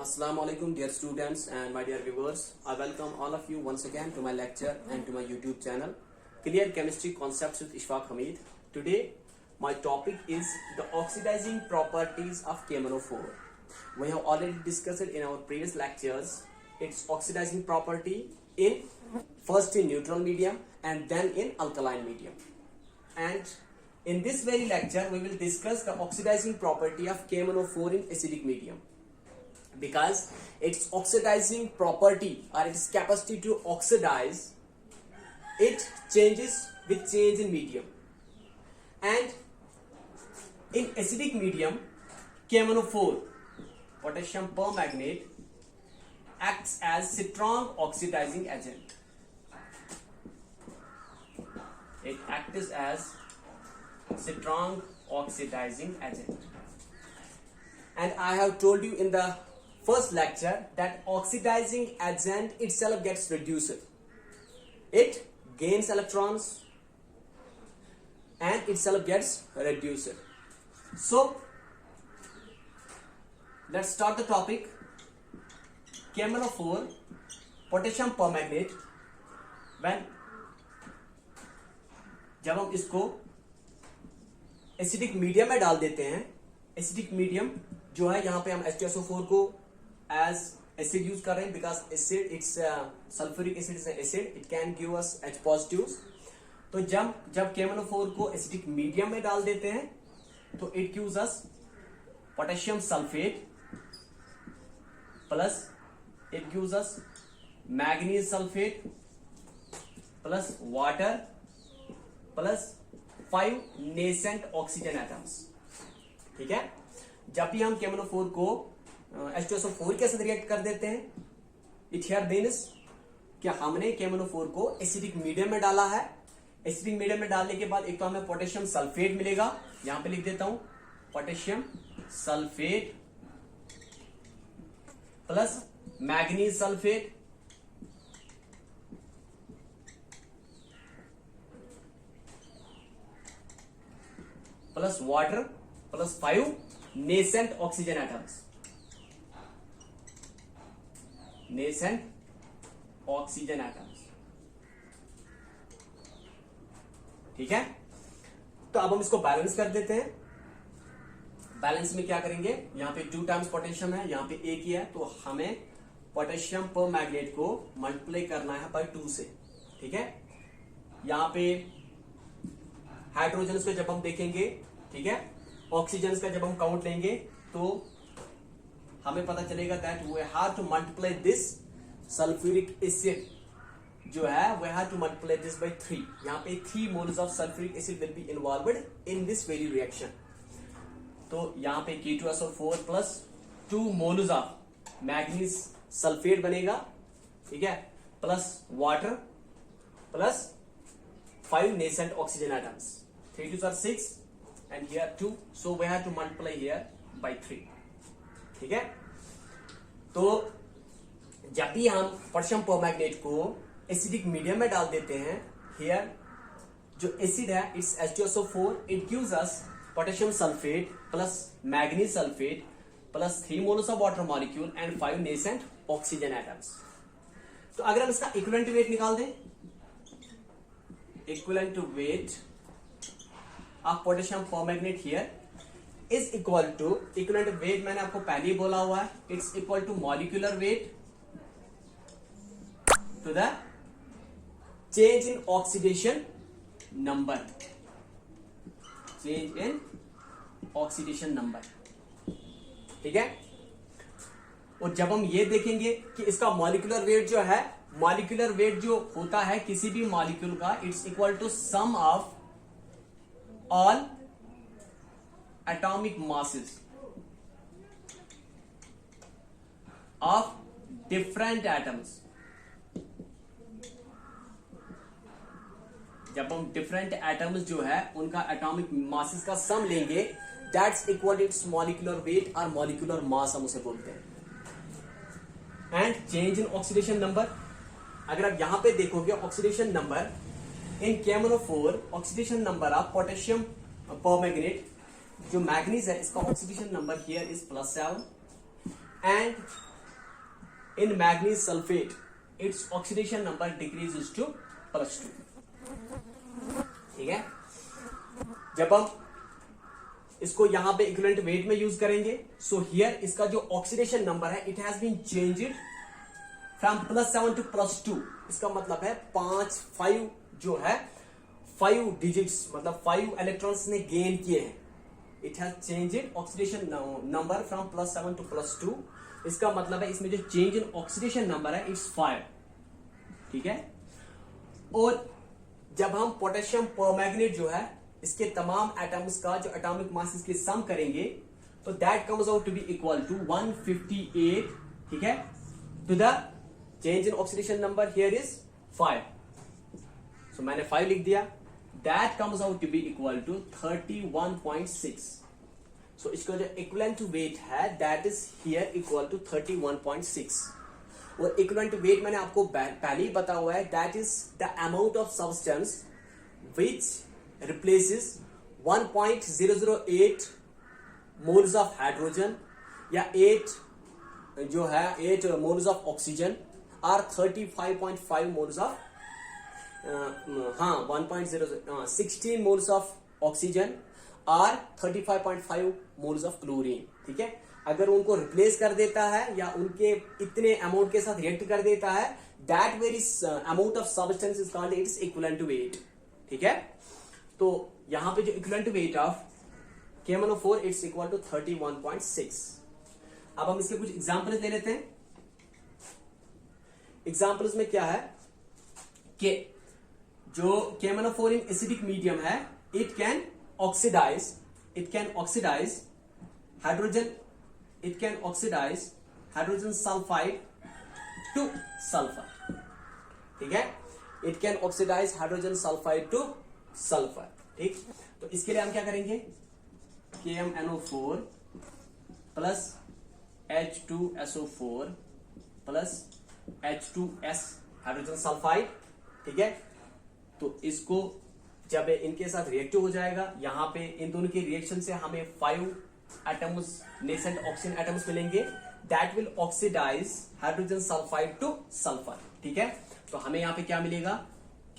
Assalamu alaikum dear students and my dear viewers. I welcome all of you once again to my lecture and to my YouTube channel Clear Chemistry Concepts with Ishfaq Hamid. Today my topic is the oxidizing properties of KMnO4. We have already discussed it in our previous lectures. Its oxidizing property in first in neutral medium and then in alkaline medium. And in this very lecture we will discuss the oxidizing property of KMnO4 in acidic medium. Because its oxidizing property or its capacity to oxidize, it changes with change in medium. And in acidic medium, KMnO4, potassium permanganate, acts as strong oxidizing agent. It acts as strong oxidizing agent. And I have told you in the first lecture that oxidizing agent itself gets reduced. It gains electrons and itself gets reduced. So let's start the topic. KMnO4, potassium permanganate, जब हम इसको acidic medium में डाल देते हैं, acidic medium जो है यहाँ पे हम H2SO4 को एज एसिड यूज कर रहे हैं because acid it's sulphuric acid is acid, it can give us H positives. तो जब KMnO4 को एसिडिक मीडियम में डाल देते हैं तो it gives us potassium sulphate plus it gives us manganese sulphate plus water plus 5 nascent oxygen atoms. ठीक है, जब भी हम KMnO4 को H2SO4 के साथ रिएक्ट कर देते हैं, इट हियर मीन्स कि हमने KMnO4 को एसिडिक मीडियम में डाला है. एसिडिक मीडियम में डालने के बाद एक तो हमें पोटेशियम सल्फेट मिलेगा, यहां पे लिख देता हूं potassium sulphate plus manganese sulphate plus water plus 5 nascent oxygen atoms. Nascent oxygen atoms. ठीक है, तो अब हम इसको बैलेंस कर देते हैं. बैलेंस में क्या करेंगे, यहां पे 2 टाइम्स पोटेशियम है, यहां पे एक ही है, तो हमें पोटेशियम परमैंगनेट को मल्टीप्लाई करना है बाय 2 से. ठीक है, यहां पे हाइड्रोजन को जब हम देखेंगे, ठीक है, ऑक्सीजन का जब हम काउंट लेंगे तो हमें पता चलेगा that we have to multiply this sulphuric acid जो है we have to multiply this by 3. यहां पे 3 moles of sulphuric acid will be involved in this very reaction. तो यहां पे K2SO4 plus 2 moles of manganese sulphate बनेगा. ठीक है, plus water plus 5 nascent oxygen atoms. 3 2s are 6 and here 2, so we have to multiply here by 3. ठीक है, तो जब भी हम पोटेशियम परमैंगनेट को एसिडिक मीडियम में डाल देते हैं, here जो एसिड है it's H2SO4, it gives us potassium sulphate plus manganese sulphate plus 3 moles of water molecule and 5 nascent oxygen atoms. तो अगर हम इसका इक्विवेलेंट वेट निकाल दें, equivalent to weight of potassium permanganate here is equal to equivalent weight मैंने आपको पहले ही बोला हुआ है, it's equal to molecular weight to the change in oxidation number. change in oxidation number. ठीक है, और जब हम ये देखेंगे कि इसका मॉलिक्यूलर वेट जो है, मॉलिक्यूलर वेट जो होता है किसी भी मॉलिक्यूल का, it's equal to sum of all atomic masses of different atoms. जब हम डिफरेंट एटम्स जो है उनका एटॉमिक मासेस का सम लेंगे, that's equal to its molecular weight और मॉलिक्यूलर मास हम उसे बोलते हैं. And change in oxidation number, अगर आप यहां पे देखोगे oxidation number in KMnO4, oxidation number of potassium permanganate जो मैग्नीज है, इसका oxidation number here is +7 and in manganese sulfate, its oxidation number decreases to +2. ठीक है, जब हम इसको यहां पे इक्विवेलेंट वेट में यूज करेंगे, सो हियर इसका जो ऑक्सीडेशन नंबर है it has been changed from +7 to +2. इसका मतलब है 5 जो है 5 डिजिट्स, मतलब 5 इलेक्ट्रॉन्स ने गेन किए हैं. It has changed oxidation number from +7 to +2. इसका मतलब है इसमें जो चेंज इन ऑक्सीडेशन नंबर है इट्स 5. ठीक है, और जब हम पोटेशियम परमैंगनेट जो है इसके तमाम एटम्स का जो एटॉमिक मास इसके सम करेंगे, तो that comes out to be equal to 158. ठीक है, to the change in oxidation number here is 5. So मैंने 5 लिख दिया. That comes out to be equal to 31.6. So इसका जो इक्विवेलेंट वेट है that is here equal to 31.6. और equivalent weight मैंने आपको पहले ही बता हुआ है, that is the amount of substance which replaces 1.008 moles of hydrogen या 8 जो है 8 मोल्स ऑफ ऑक्सीजन और 35.5 moles of 16 moles of oxygen और 35.5 मोल्स ऑफ क्लोरीन. ठीक है, अगर उनको रिप्लेस कर देता है या उनके इतने अमाउंट के साथ रिएक्ट कर देता है, that very amount of substance is called its equivalent weight. ठीक है, तो यहां पे जो equivalent weight of KMnO4 it's equal to 31.6. अब हम इसके कुछ एग्जांपल्स ले लेते हैं. एग्जांपल्स में क्या है कि जो KMnO4 इन एसिडिक मीडियम है, it can oxidise hydrogen, it can oxidize hydrogen sulfide to sulfur. ठीक है, it can oxidize hydrogen sulfide to sulfur. ठीक, तो इसके लिए हम क्या करेंगे, KMnO4 plus H2SO4 plus H2S hydrogen sulphide. ठीक है, तो इसको जब इनके साथ रिएक्टिव हो जाएगा, यहां पे इन दोनों के रिएक्शन से हमें 5 एटम्स नेसेंट ऑक्सीजन एटम्स मिलेंगे. That will oxidise hydrogen sulphide to sulphur. ठीक है, तो हमें यहां पे क्या मिलेगा,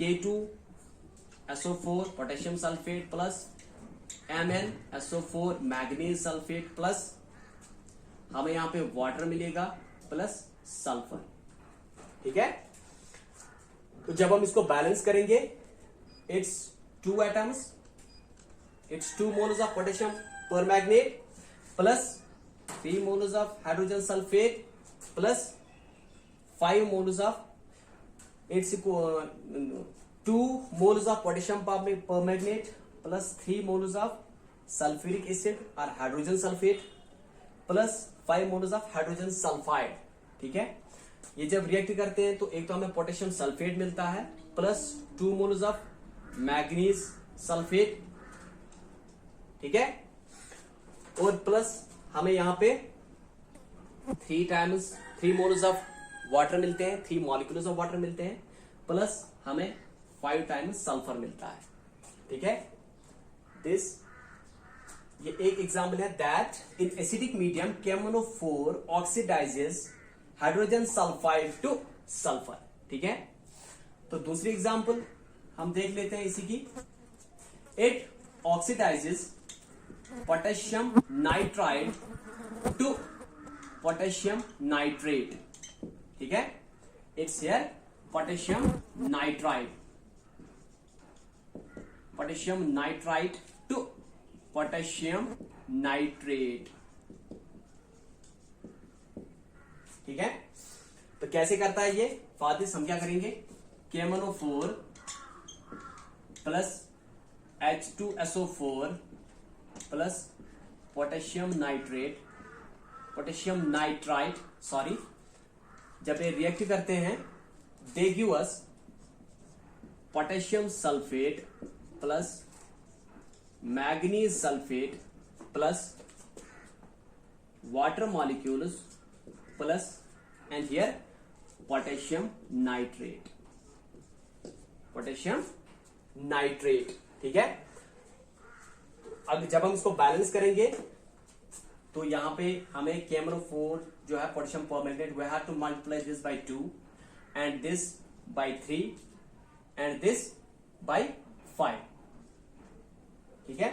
K2SO4 potassium sulphate plus MnSO4 manganese sulphate plus हमें यहां पे वाटर मिलेगा प्लस सल्फर. ठीक है, तो जब हम इसको बैलेंस करेंगे, it's 2 atoms, it's 2 moles of potassium permanganate plus 3 moles of hydrogen sulphate plus 5 moles of it's 2 moles of potassium permanganate plus 3 moles of sulphuric acid और hydrogen sulphate plus 5 moles of hydrogen sulphide. ठीक है, ये जब react करते हैं तो एक तो हमें पोटेशियम सल्फेट मिलता है plus 2 moles of manganese sulphate. ठीक है, और प्लस हमें यहां पे 3 मोल्स ऑफ वाटर मिलते हैं, 3 मॉलिक्यूल्स ऑफ वाटर मिलते हैं, प्लस हमें 5 टाइम्स सल्फर मिलता है. ठीक है, ये एक एग्जाम्पल है that in acidic medium KMnO4 oxidises hydrogen sulphide to sulphur. ठीक है, तो दूसरी एग्जाम्पल हम देख लेते हैं इसी की. It oxidises potassium nitride to potassium nitrate. ठीक है, it's here potassium nitride to potassium nitrate. ठीक है, तो कैसे करता है ये फादिस, हम क्या करेंगे, KMnO4 plus H2SO4 plus potassium nitrite sorry, जब ये रिएक्ट करते हैं they give us potassium sulphate plus manganese sulphate plus water molecules plus and here potassium nitrate. ठीक है, अब जब हम इसको बैलेंस करेंगे तो यहाँ पे हमें KMnO4 जो है potassium permanganate, we have to multiply this by 2 and this by 3 and this by 5। ठीक है,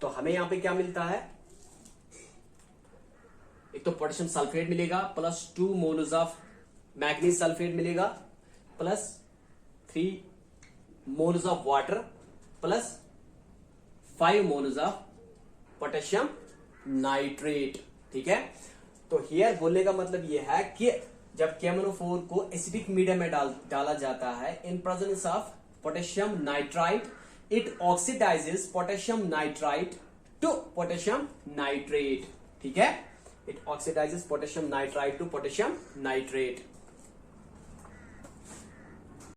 तो हमें यहां पे क्या मिलता है, एक तो पोटेशियम सल्फेट मिलेगा plus 2 moles of manganese sulphate मिलेगा plus 3 moles of water plus 5 moles of potassium nitrate. ठीक है, तो हियर बोलने का मतलब यह है कि जब KMnO4 को एसिडिक मीडियम में डाला जाता है in presence of potassium nitrite, it oxidises potassium nitrite to potassium nitrate. ठीक है, it oxidises potassium nitrite to potassium nitrate.